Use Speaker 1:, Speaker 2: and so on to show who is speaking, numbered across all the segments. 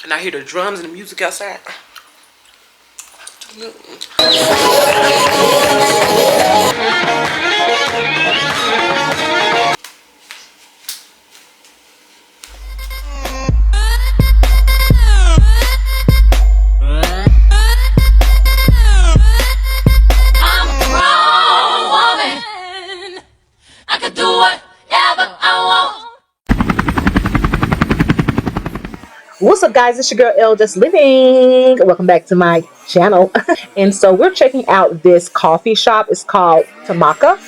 Speaker 1: And I hear the drums and the music outside.
Speaker 2: What's up, guys? It's your girl L Just Living. Welcome back to my channel. And so we're checking out this coffee shop. It's called Tomoca,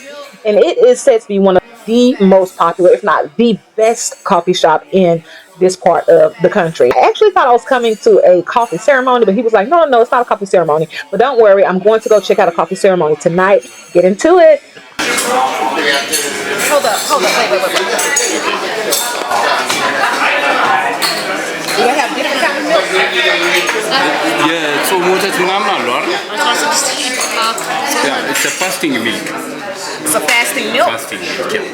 Speaker 2: and it is said to be one of the most popular, if not the best coffee shop in this part of the country. I actually thought I was coming to a coffee ceremony, but he was like, no, it's not a coffee ceremony. But don't worry, I'm going to go check out a coffee ceremony tonight. Get into it.
Speaker 1: Hold up, wait. Do they have different kind of milk?
Speaker 3: Yeah, so ወተት ምናምን አለው አይደል? Yeah, it's a fasting milk.
Speaker 1: It's a fasting milk?
Speaker 3: Fasting milk, yeah.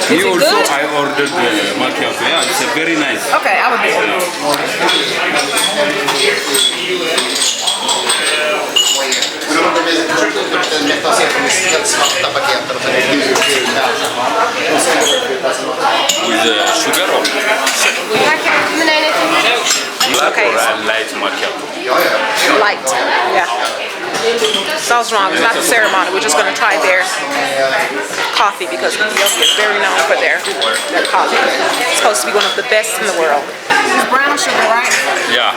Speaker 3: Me also, good? I ordered macchiato. Yeah, it's a very nice.
Speaker 1: Okay, I would do it.
Speaker 3: With sugar or? Black or light macchiato?
Speaker 1: Light, yeah. So I was wrong. It's not the ceremony. We're just going to try their coffee because Ethiopia is very known for their coffee. It's supposed to be one of the best in the world. It's brown sugar, right?
Speaker 3: Yeah.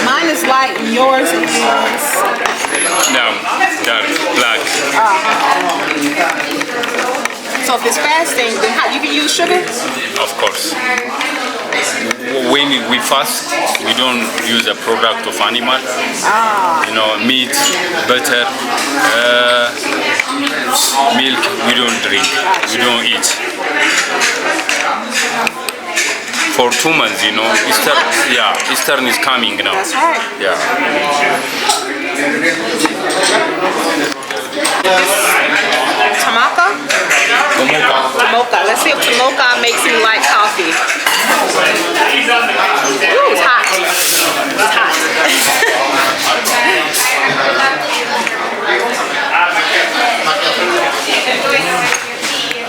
Speaker 1: Mine is light and yours is
Speaker 3: No, dark, black.
Speaker 1: So if it's fasting, then how you can use sugar?
Speaker 3: Of course. When we fast, we don't use a product of animal. You know, meat, butter, milk. We don't drink. We don't eat. For 2 months, you know, Easter. Yeah, Easter is coming now.
Speaker 1: That's right.
Speaker 3: Yeah.
Speaker 1: Tomoca? Tomoca. Let's see if Tomoca makes me like coffee. Ooh, it's hot. It's hot.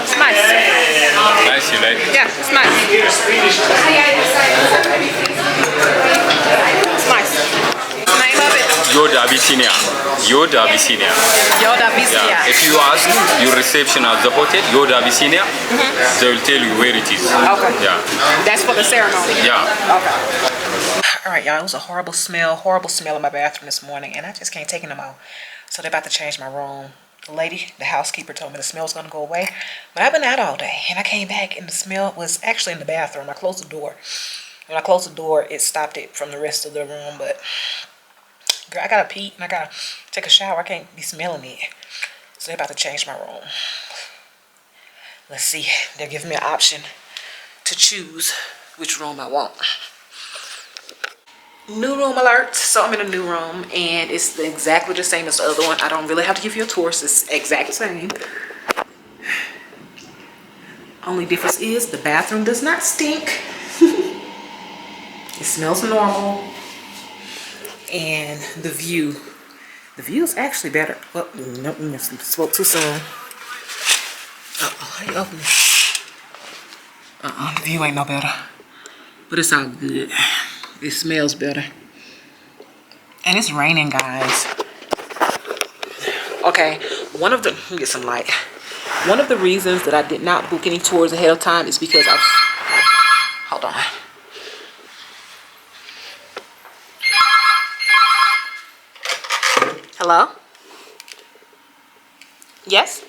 Speaker 1: It's nice.
Speaker 3: Nice, you like it?
Speaker 1: Yeah, it's nice. It's nice. What's the name of it?
Speaker 3: Yod Abyssinia. Yod Abyssinia.
Speaker 1: Yod Abyssinia.
Speaker 3: Yeah. If you ask your reception at the hotel, Yod Abyssinia, they will tell you where it is.
Speaker 1: Okay.
Speaker 3: Yeah.
Speaker 1: That's for the ceremony.
Speaker 3: Yeah.
Speaker 1: Okay. All right, y'all. It was a horrible smell in my bathroom this morning, and I just can't take it no more. So they're about to change my room. The lady, the housekeeper, told me the smell's gonna go away, but I've been out all day, and I came back, and the smell was actually in the bathroom. I closed the door. When I closed the door, it stopped it from the rest of the room, but girl, I gotta pee and I gotta take a shower. I can't be smelling it. So they're about to change my room. Let's see. They're giving me an option to choose which room I want. New room alert. So I'm in a new room and it's exactly the same as the other one. I don't really have to give you a tour. It's exactly the same. Only difference is the bathroom does not stink. It smells normal. And the view is actually better. Well, nope, spoke too soon. How you open it? The view ain't no better, but it's all good. It smells better, and it's raining, guys. Okay, let me get some light. One of the reasons that I did not book any tours ahead of time is because hold on. Hello? Yes?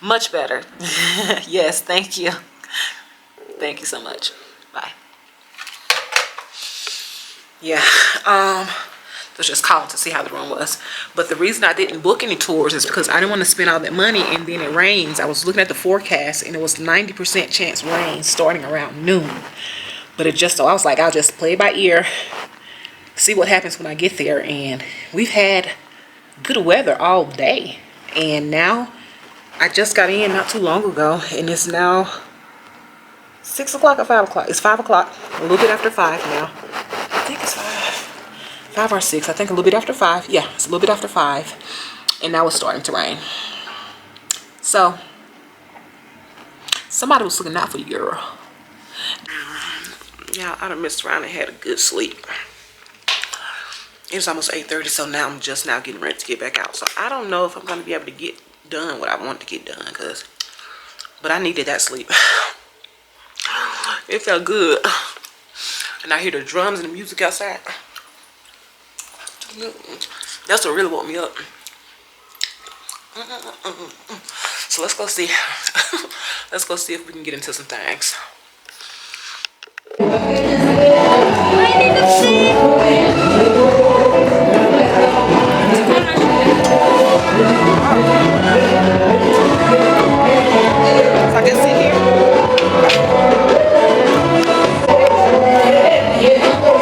Speaker 1: Much better. Yes, thank you. Thank you so much. Bye. Yeah, was just calling to see how the room was. But the reason I didn't book any tours is because I didn't want to spend all that money and then it rains. I was looking at the forecast and it was 90% chance rain starting around noon. But it just, so I was like, I'll just play it by ear. see what happens when I get there. And we've had good weather all day, and now I just got in not too long ago, and it's now 6 o'clock or 5 o'clock. It's 5 o'clock, a little bit after 5 now. I think it's 5 or 6. I think a little bit after 5. Yeah, it's a little bit after 5, and now it's starting to rain. So somebody was looking out for you, girl. Yeah, I done messed around and had a good sleep. It was almost 8:30, so now I'm just now getting ready to get back out. So I don't know if I'm going to be able to get done what I want to get done, but I needed that sleep. It felt good. And I hear the drums and the music outside. That's what really woke me up. So let's go see. Let's go see if we can get into some things. So I just sit here.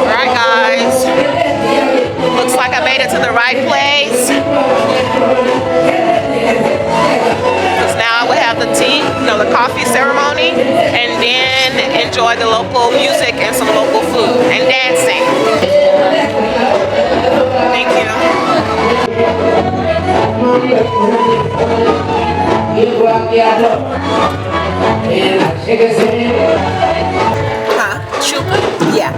Speaker 1: Alright guys. Looks like I made it to the right place. Because now I will have the tea, the coffee ceremony, and then enjoy the local music and some local food and dancing. Thank you. Huh? Chupa? Yeah.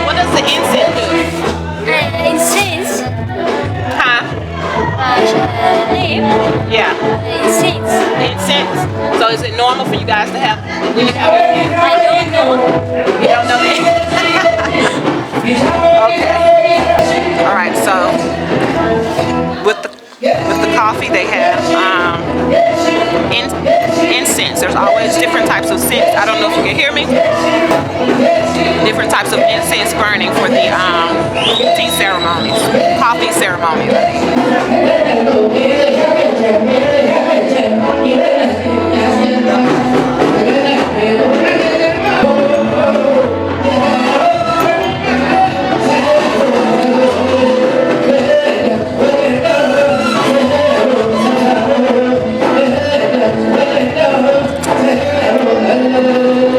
Speaker 1: What does the incense do?
Speaker 4: Incense.
Speaker 1: Huh?
Speaker 4: Name.
Speaker 1: Yeah.
Speaker 4: Incense.
Speaker 1: Incense. So is it normal for you guys to have when you have it?
Speaker 4: I don't know.
Speaker 1: You don't know that? Okay. All right. So with the coffee, they have incense. There's always different types of scents. I don't know if you can hear me. Different types of incense burning for the tea ceremonies, coffee ceremonies.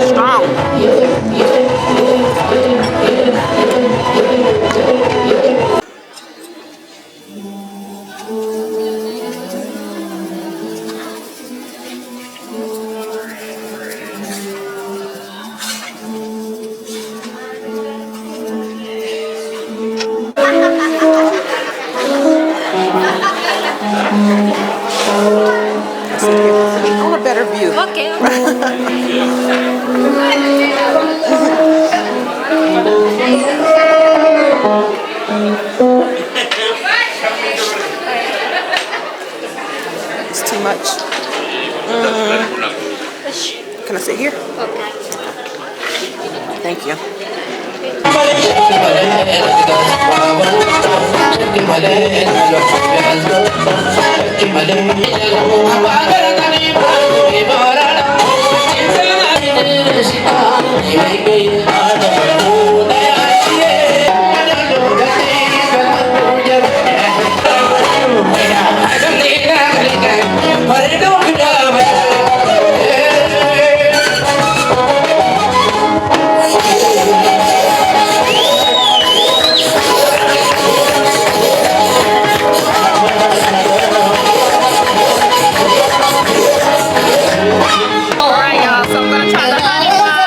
Speaker 1: Strong. I want a better view.
Speaker 4: Okay.
Speaker 1: It's too much. Can I sit here?
Speaker 4: Okay.
Speaker 1: Thank you. Alright, y'all, so I'm gonna try the honey one.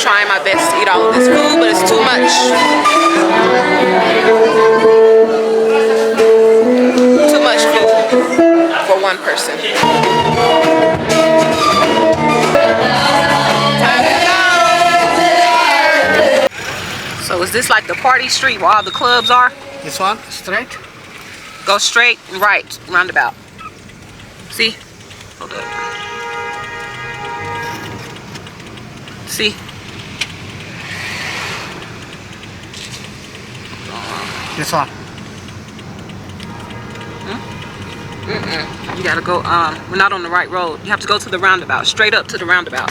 Speaker 1: Trying my best to eat all of this food, but it's too much. Too much food for one person. So is this like the party street where all the clubs are?
Speaker 5: This one, straight.
Speaker 1: Go straight, right, roundabout. See? Hold up. See?
Speaker 5: This one.
Speaker 1: You gotta go, we're not on the right road. You have to go to the roundabout, straight up to the roundabout.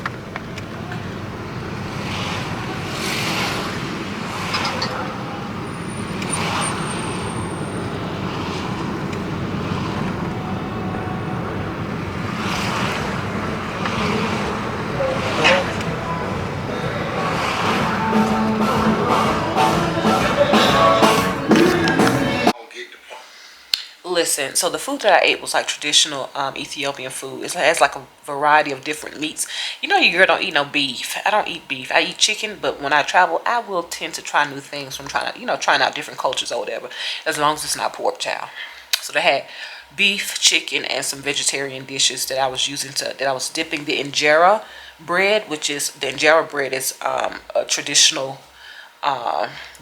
Speaker 1: Listen, so the food that I ate was like traditional Ethiopian food. It has like a variety of different meats. You know, your girl don't eat no beef. I don't eat beef. I eat chicken, but when I travel, I will tend to try new things from trying out different cultures or whatever, as long as it's not pork chow. So they had beef, chicken, and some vegetarian dishes that I was dipping the injera bread, which is the injera bread is a traditional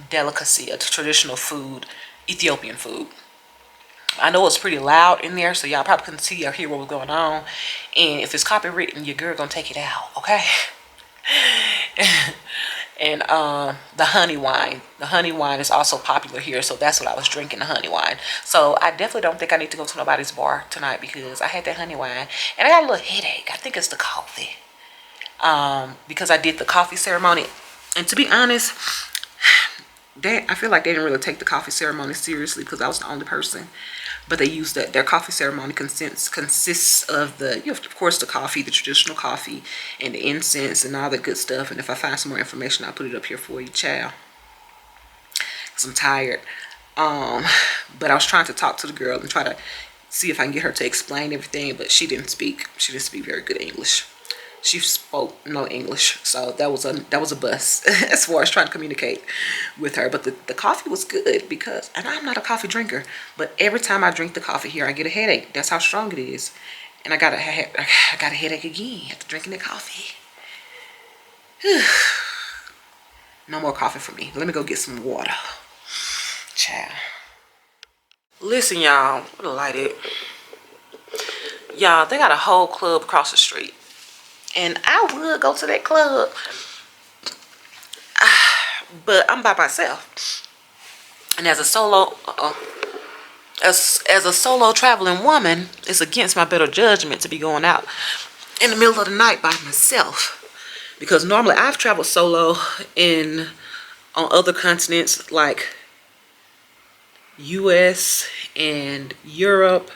Speaker 1: delicacy, a traditional food, Ethiopian food. I know it's pretty loud in there, so y'all probably couldn't see or hear what was going on. And if it's copywritten, your girl gonna take it out, okay? And the honey wine. The honey wine is also popular here, so that's what I was drinking, the honey wine. So I definitely don't think I need to go to nobody's bar tonight because I had that honey wine. And I got a little headache. I think it's the coffee. Because I did the coffee ceremony. And to be honest, I feel like they didn't really take the coffee ceremony seriously because I was the only person. But they used that. Their coffee ceremony consists of of course, the coffee, the traditional coffee, and the incense and all the good stuff. And if I find some more information, I'll put it up here for you, child. Because I'm tired. But I was trying to talk to the girl and try to see if I can get her to explain everything. But she didn't speak. She didn't speak very good English. she spoke no English, so that was a bust as far as trying to communicate with her. But the coffee was good because, and I'm not a coffee drinker, but every time I drink the coffee here, I get a headache. That's how strong it is, and I got a headache again after drinking the coffee. No more coffee for me. Let me go get some water. Child. Listen, y'all. What a light it. Y'all, they got a whole club across the street. And I would go to that club. But I'm by myself. And as a solo as a solo traveling woman, it's against my better judgment to be going out in the middle of the night by myself. Because normally I've traveled solo on other continents like US and Europe.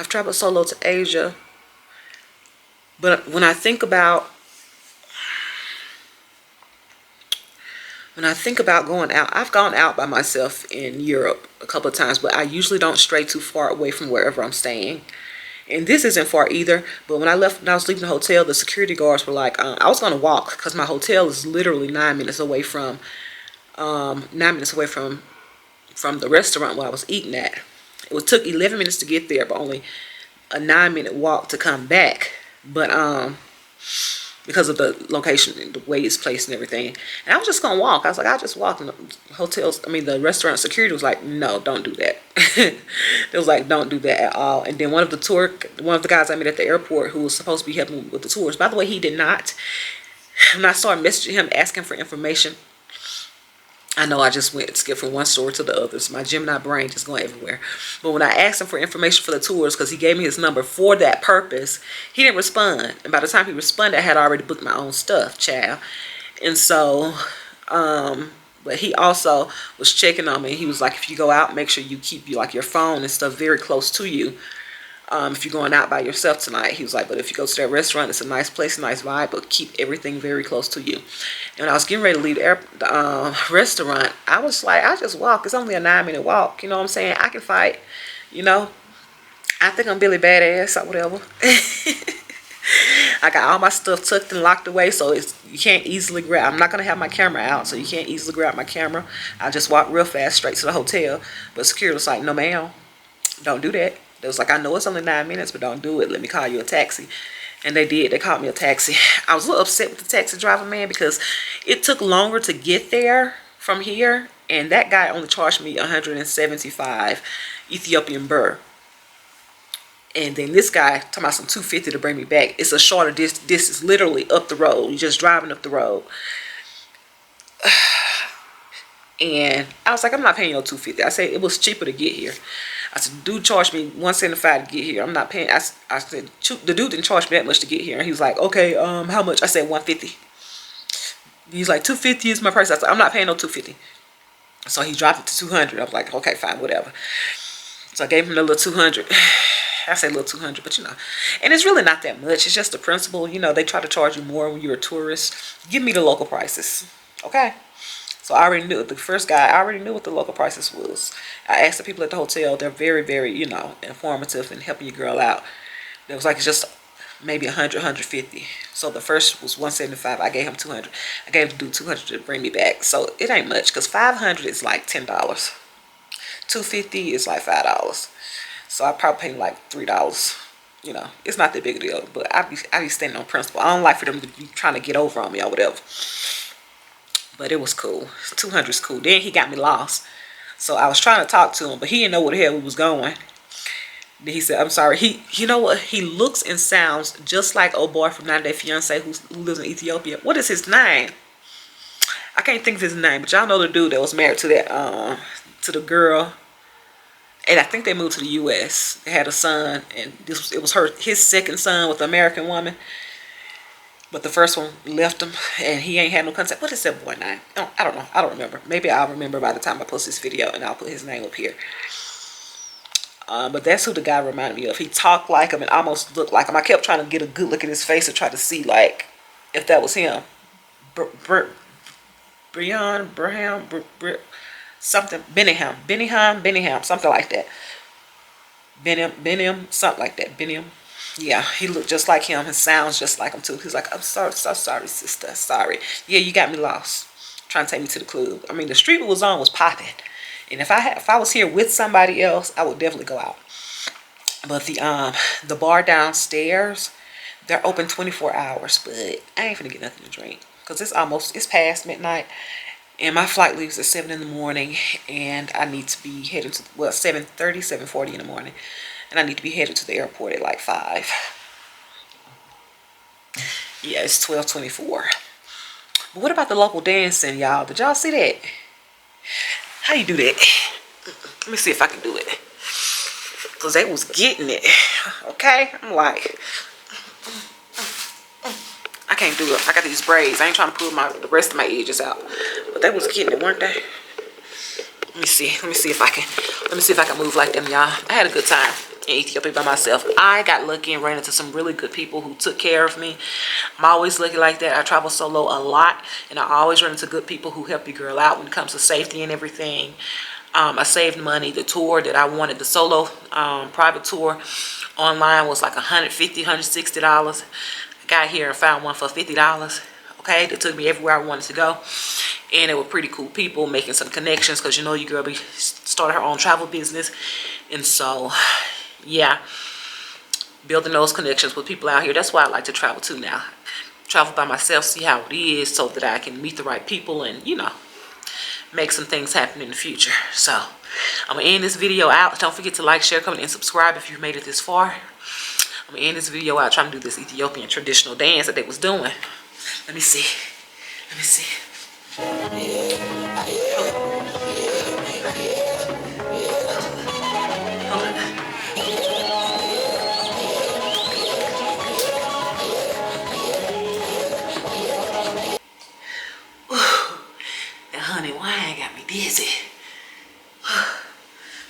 Speaker 1: I've traveled solo to Asia. But when I think about going out, I've gone out by myself in Europe a couple of times, but I usually don't stray too far away from wherever I'm staying. And this isn't far either, but when I was leaving the hotel, the security guards were like, I was going to walk because my hotel is literally 9 minutes away from the restaurant where I was eating at. It took 11 minutes to get there, but only a 9-minute walk to come back. But because of the location and the way it's placed and everything. And I was just gonna walk. I was like, I'll just walk. And the restaurant security was like, no, don't do that. It was like, don't do that at all. And then one of the guys I met at the airport who was supposed to be helping me with the tours, by the way, he did not. And I started messaging him asking for information. I know I just skipped from one store to the other. So my Gemini brain just going everywhere. But when I asked him for information for the tours, because he gave me his number for that purpose, he didn't respond. And by the time he responded, I had already booked my own stuff, child. And so, but he also was checking on me. He was like, if you go out, make sure you keep your phone and stuff very close to you. If you're going out by yourself tonight, he was like, but if you go to that restaurant, it's a nice place, a nice vibe, but keep everything very close to you. And when I was getting ready to leave the restaurant, I was like, I'll just walk. It's only a 9-minute walk. You know what I'm saying? I can fight. You know, I think I'm Billy Badass or whatever. I got all my stuff tucked and locked away, so you can't easily grab. I'm not going to have my camera out, so you can't easily grab my camera. I just walked real fast straight to the hotel. But security was like, no, ma'am, don't do that. They was like, I know it's only 9 minutes, but don't do it. Let me call you a taxi. And they did. They called me a taxi. I was a little upset with the taxi driver, man, because it took longer to get there from here. And that guy only charged me 175 Ethiopian birr. And then this guy talking about some 250 to bring me back. It's a shorter distance, literally up the road. You're just driving up the road. And I was like, I'm not paying no 250. I said it was cheaper to get here. I said, dude charged me 175 to get here. I'm not paying. I said, the dude didn't charge me that much to get here. And he was like, okay, how much? I said 150. He's like, 250 is my price. I said, I'm not paying no 250. So he dropped it to 200. I was like, okay, fine, whatever. So I gave him the little 200. I say little 200, but and it's really not that much. It's just the principle. They try to charge you more when you're a tourist. Give me the local prices, okay? So I already knew. The first guy, I already knew what the local prices was. I asked the people at the hotel. They're very, very, informative and helping your girl out. It was like it's just maybe 100, 150. So the first was 175. I gave him 200. I gave the dude 200 to bring me back. So it ain't much because 500 is like $10. 250 is like $5. So I probably paid like $3. It's not that big a deal. But I be standing on principle. I don't like for them to be trying to get over on me or whatever. But it was cool. 200 is cool. Then he got me lost. So I was trying to talk to him, but he didn't know where the hell we was going. Then he said, I'm sorry. You know what? He looks and sounds just like old boy from 90 Day Fiance who lives in Ethiopia. What is his name? I can't think of his name, but y'all know the dude that was married to that to the girl. And I think they moved to the US. They had a son, and it was his second son with an American woman. But the first one left him, and he ain't had no contact. What is that boy name? I don't know. I don't remember. Maybe I'll remember by the time I post this video, and I'll put his name up here. But that's who the guy reminded me of. He talked like him and almost looked like him. I kept trying to get a good look at his face to try to see, like, if that was him. Something. Benningham, something like that. Benim, something like that. Benim. Yeah, he looked just like him and sounds just like him too. He's like, I'm sorry, so sorry, sister, sorry. Yeah, you got me lost. Trying to take me to the club. I mean, the street we was on was popping, and if I was here with somebody else, I would definitely go out. But the bar downstairs, they're open 24 hours, but I ain't finna get nothing to drink because it's past midnight, and my flight leaves at 7 in the morning, and I need to be headed to 7:30, 7:40 in the morning, and I need to be headed to the airport at like 5. Yeah, it's 12:24. But what about the local dancing, y'all? Did y'all see that? How you do that? Let me see if I can do it. Because they was getting it. Okay? I'm like, I can't do it. I got these braids. I ain't trying to pull the rest of my edges out. But they was getting it, weren't they? Let me see. Let me see if I can move like them, y'all. I had a good time in Ethiopia by myself. I got lucky and ran into some really good people who took care of me. I'm always lucky like that. I travel solo a lot, and I always run into good people who help you girl out when it comes to safety and everything. I saved money. The tour that I wanted, the solo private tour online was like $150, $160. I got here and found one for $50. Okay, that took me everywhere I wanted to go, and they were pretty cool people, making some connections because you know your girl started her own travel business, and so yeah, building those connections with people out here. That's why I like to travel too now. Travel by myself, see how it is, so that I can meet the right people and make some things happen in the future. So I'm gonna end this video out. Don't forget to like, share, comment, and subscribe if you've made it this far. I'm gonna end this video out trying to do this Ethiopian traditional dance that they was doing. Let me see. Let me see. Hold on. That honey wine got me dizzy.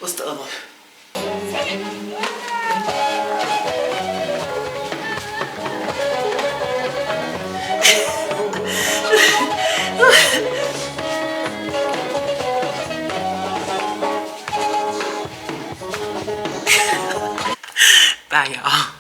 Speaker 1: What's the other one? Bye, y'all.